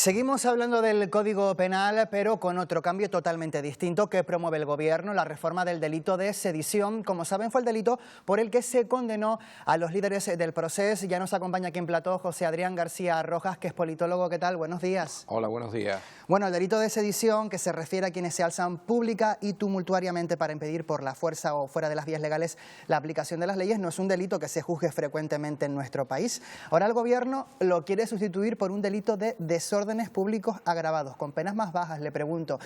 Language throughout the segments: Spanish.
Seguimos hablando del Código Penal, pero con otro cambio totalmente distinto que promueve el Gobierno, la reforma del delito de sedición. Como saben, fue el delito por el que se condenó a los líderes del proceso. Ya nos acompaña aquí en plató José Adrián García Rojas, que es politólogo. ¿Qué tal? Buenos días. Hola, buenos días. Bueno, el delito de sedición, que se refiere a quienes se alzan pública y tumultuariamente para impedir por la fuerza o fuera de las vías legales la aplicación de las leyes, no es un delito que se juzgue frecuentemente en nuestro país. Ahora el Gobierno lo quiere sustituir por un delito de desórdenes públicos agravados, con penas más bajas. Le pregunto,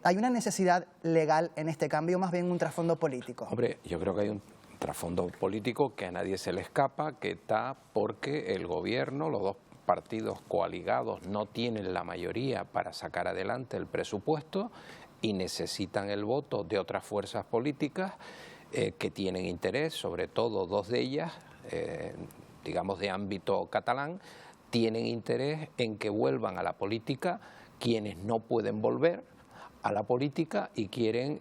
¿hay una necesidad legal en este cambio o más bien un trasfondo político? Hombre, yo creo que hay un trasfondo político que a nadie se le escapa, que está porque el Gobierno, los dos partidos coaligados no tienen la mayoría para sacar adelante el presupuesto y necesitan el voto de otras fuerzas políticas que tienen interés, sobre todo dos de ellas, digamos de ámbito catalán, tienen interés en que vuelvan a la política quienes no pueden volver a la política y quieren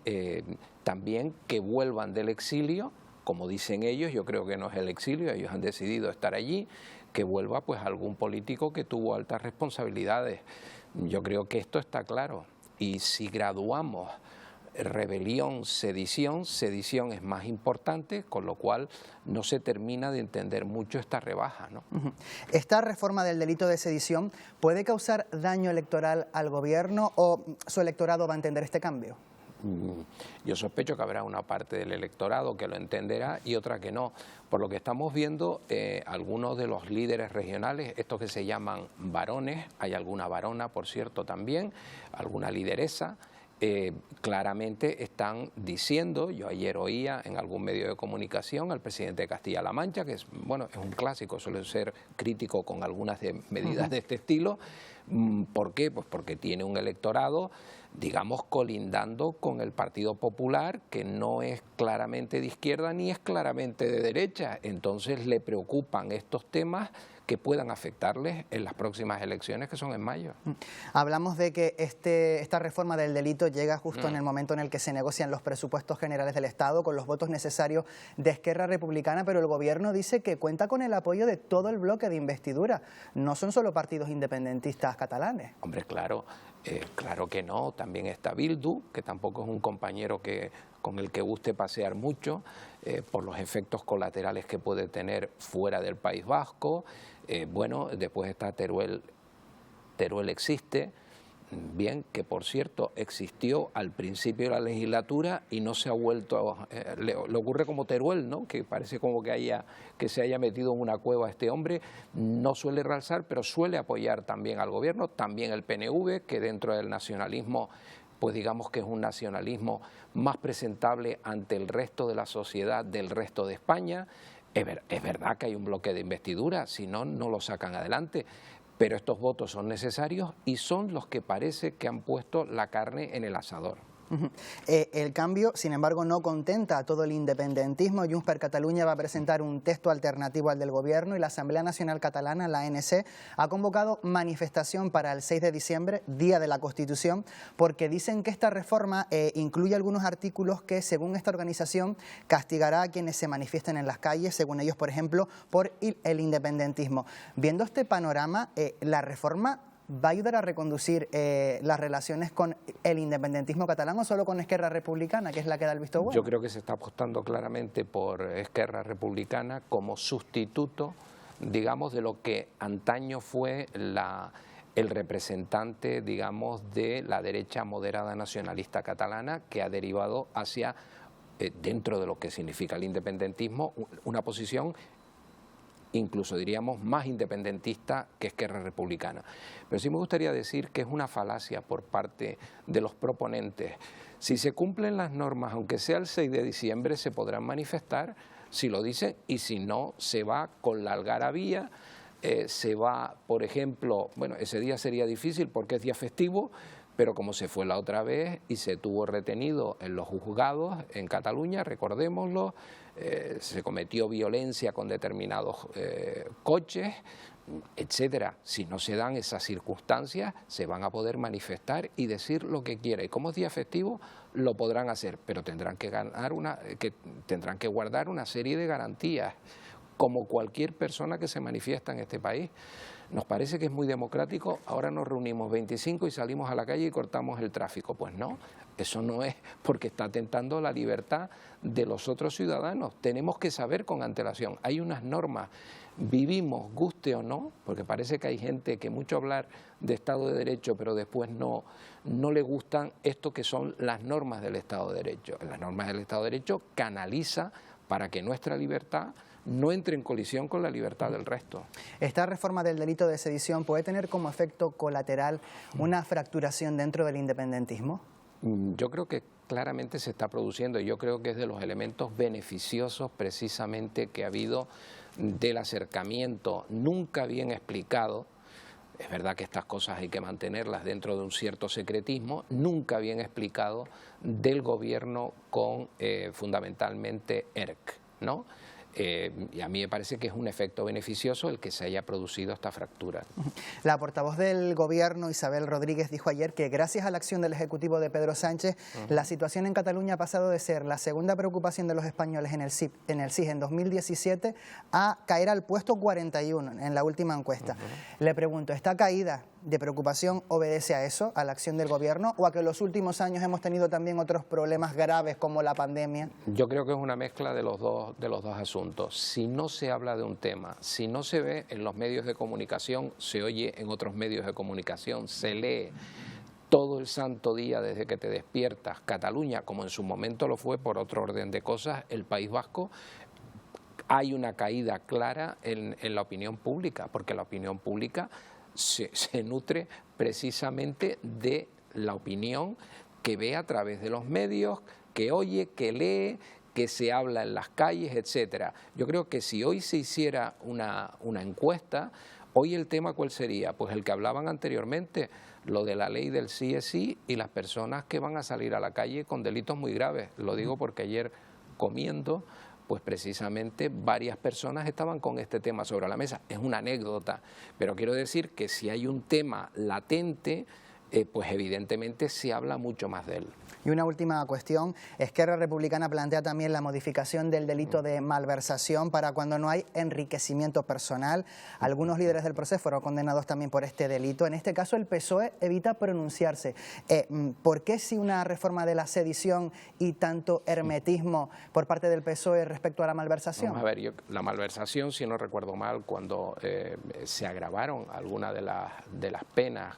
también que vuelvan del exilio, como dicen ellos. Yo creo que no es el exilio, ellos han decidido estar allí, que vuelva pues algún político que tuvo altas responsabilidades. Yo creo que esto está claro, y si graduamos rebelión, sedición es más importante, con lo cual no se termina de entender mucho esta rebaja, ¿no? ¿Esta reforma del delito de sedición puede causar daño electoral al Gobierno o su electorado va a entender este cambio? Yo sospecho que habrá una parte del electorado que lo entenderá y otra que no. Por lo que estamos viendo, algunos de los líderes regionales, estos que se llaman varones, hay alguna varona, por cierto, también, alguna lideresa, claramente están diciendo, yo ayer oía en algún medio de comunicación al presidente de Castilla-La Mancha, que es, bueno, es un clásico, suele ser crítico con algunas medidas de este estilo. ¿Por qué? Pues porque tiene un electorado, digamos, colindando con el Partido Popular, que no es claramente de izquierda ni es claramente de derecha. Entonces le preocupan estos temas que puedan afectarles en las próximas elecciones, que son en mayo. Hablamos de que esta reforma del delito llega justo en el momento en el que se negocian los presupuestos generales del Estado, con los votos necesarios de Esquerra Republicana, pero el Gobierno dice que cuenta con el apoyo de todo el bloque de investidura. No son solo partidos independentistas catalanes. Hombre, claro, claro que no. También está Bildu, que tampoco es un compañero con el que guste pasear mucho, por los efectos colaterales que puede tener fuera del País Vasco. Bueno, después está Teruel. Teruel existe, bien, que por cierto existió al principio de la legislatura y no se ha vuelto le ocurre como Teruel, ¿no? Que parece como que se haya metido en una cueva este hombre. No suele realzar, pero suele apoyar también al Gobierno, también el PNV, que dentro del nacionalismo, pues digamos que es un nacionalismo más presentable ante el resto de la sociedad del resto de España. Es verdad que hay un bloque de investidura, si no, no lo sacan adelante, pero estos votos son necesarios y son los que parece que han puesto la carne en el asador. El cambio, sin embargo, no contenta a todo el independentismo. Junts per Catalunya va a presentar un texto alternativo al del Gobierno y la Asamblea Nacional Catalana, la ANC, ha convocado manifestación para el 6 de diciembre, Día de la Constitución, porque dicen que esta reforma incluye algunos artículos que, según esta organización, castigará a quienes se manifiesten en las calles, según ellos, por ejemplo, por el independentismo. Viendo este panorama, la reforma ¿va a ayudar a reconducir las relaciones con el independentismo catalán o solo con Esquerra Republicana, que es la que da el visto bueno? Yo creo que se está apostando claramente por Esquerra Republicana como sustituto, digamos, de lo que antaño fue el representante, digamos, de la derecha moderada nacionalista catalana, que ha derivado hacia, dentro de lo que significa el independentismo, una posición incluso diríamos más independentista que Esquerra Republicana. Pero sí me gustaría decir que es una falacia por parte de los proponentes. Si se cumplen las normas, aunque sea el 6 de diciembre, se podrán manifestar, si lo dicen, y si no, se va con la algarabía, se va, por ejemplo, bueno, ese día sería difícil porque es día festivo, pero como se fue la otra vez y se tuvo retenido en los juzgados en Cataluña, recordémoslo, se cometió violencia con determinados coches, etcétera. Si no se dan esas circunstancias, se van a poder manifestar y decir lo que quieran. Y como es día festivo, lo podrán hacer, pero tendrán que guardar una serie de garantías, como cualquier persona que se manifiesta en este país. nos parece que es muy democrático, ahora nos reunimos 25 y salimos a la calle y cortamos el tráfico. Pues no, eso no es, porque está atentando la libertad de los otros ciudadanos. Tenemos que saber con antelación, hay unas normas, vivimos, guste o no, porque parece que hay gente que mucho hablar de Estado de Derecho, pero después no le gustan esto que son las normas del Estado de Derecho. Las normas del Estado de Derecho canaliza para que nuestra libertad no entre en colisión con la libertad del resto. ¿Esta reforma del delito de sedición puede tener como efecto colateral una fracturación dentro del independentismo? Yo creo que claramente se está produciendo, y yo creo que es de los elementos beneficiosos precisamente que ha habido del acercamiento nunca bien explicado. Es verdad que estas cosas hay que mantenerlas dentro de un cierto secretismo, nunca bien explicado del gobierno con fundamentalmente ERC, ¿no? Y a mí me parece que es un efecto beneficioso el que se haya producido esta fractura. La portavoz del Gobierno, Isabel Rodríguez, dijo ayer que gracias a la acción del Ejecutivo de Pedro Sánchez, la situación en Cataluña ha pasado de ser la segunda preocupación de los españoles en el CIS en 2017 a caer al puesto 41 en la última encuesta. Le pregunto, ¿esta caída de preocupación obedece a eso, a la acción del Gobierno, o a que en los últimos años hemos tenido también otros problemas graves como la pandemia? Yo creo que es una mezcla de los dos asuntos. Si no se habla de un tema, si no se ve en los medios de comunicación, se oye en otros medios de comunicación, se lee todo el santo día desde que te despiertas, Cataluña, como en su momento lo fue por otro orden de cosas, el País Vasco, hay una caída clara en la opinión pública, porque la opinión pública se nutre precisamente de la opinión que ve a través de los medios, que oye, que lee, que se habla en las calles, etcétera. Yo creo que si hoy se hiciera una encuesta, hoy el tema ¿cuál sería? Pues el que hablaban anteriormente, lo de la ley del sí es sí y las personas que van a salir a la calle con delitos muy graves. Lo digo porque ayer comiendo, pues precisamente varias personas estaban con este tema sobre la mesa. Es una anécdota, pero quiero decir que si hay un tema latente, pues evidentemente se habla mucho más de él. Y una última cuestión, Esquerra Republicana plantea también la modificación del delito de malversación para cuando no hay enriquecimiento personal. Algunos líderes del proceso fueron condenados también por este delito. En este caso el PSOE evita pronunciarse. ¿Por qué si una reforma de la sedición y tanto hermetismo por parte del PSOE respecto a la malversación? Vamos a ver, la malversación, si no recuerdo mal, cuando se agravaron algunas de las penas.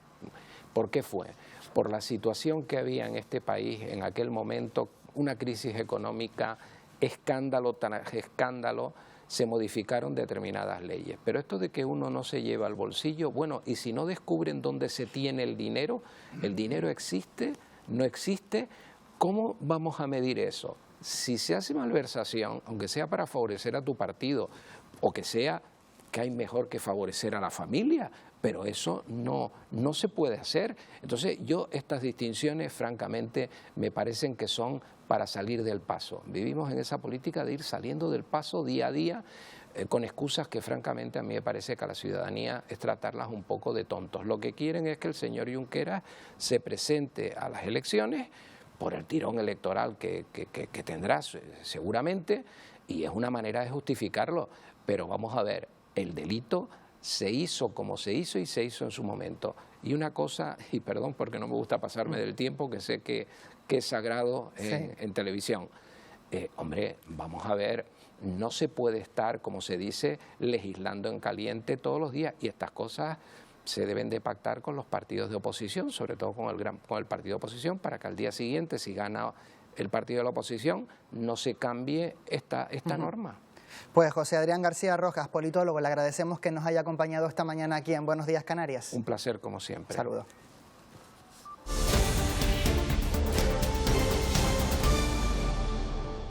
¿Por qué fue? Por la situación que había en este país en aquel momento, una crisis económica, escándalo tras escándalo, se modificaron determinadas leyes. Pero esto de que uno no se lleva al bolsillo, bueno, y si no descubren dónde se tiene el dinero existe, no existe, ¿cómo vamos a medir eso? Si se hace malversación, aunque sea para favorecer a tu partido, o que sea que hay mejor que favorecer a la familia, pero eso no se puede hacer. Entonces yo estas distinciones francamente me parecen que son para salir del paso. Vivimos en esa política de ir saliendo del paso día a día con excusas que francamente a mí me parece que a la ciudadanía es tratarlas un poco de tontos. Lo que quieren es que el señor Junqueras se presente a las elecciones por el tirón electoral que tendrá seguramente, y es una manera de justificarlo, pero vamos a ver, el delito se hizo como se hizo y se hizo en su momento. Y una cosa, y perdón porque no me gusta pasarme del tiempo, que sé que es sagrado en televisión. Hombre, vamos a ver, no se puede estar, como se dice, legislando en caliente todos los días, y estas cosas se deben de pactar con los partidos de oposición, sobre todo con el partido de oposición, para que al día siguiente, si gana el partido de la oposición, no se cambie esta norma. Pues José Adrián García Rojas, politólogo, le agradecemos que nos haya acompañado esta mañana aquí en Buenos Días Canarias. Un placer como siempre. Saludos.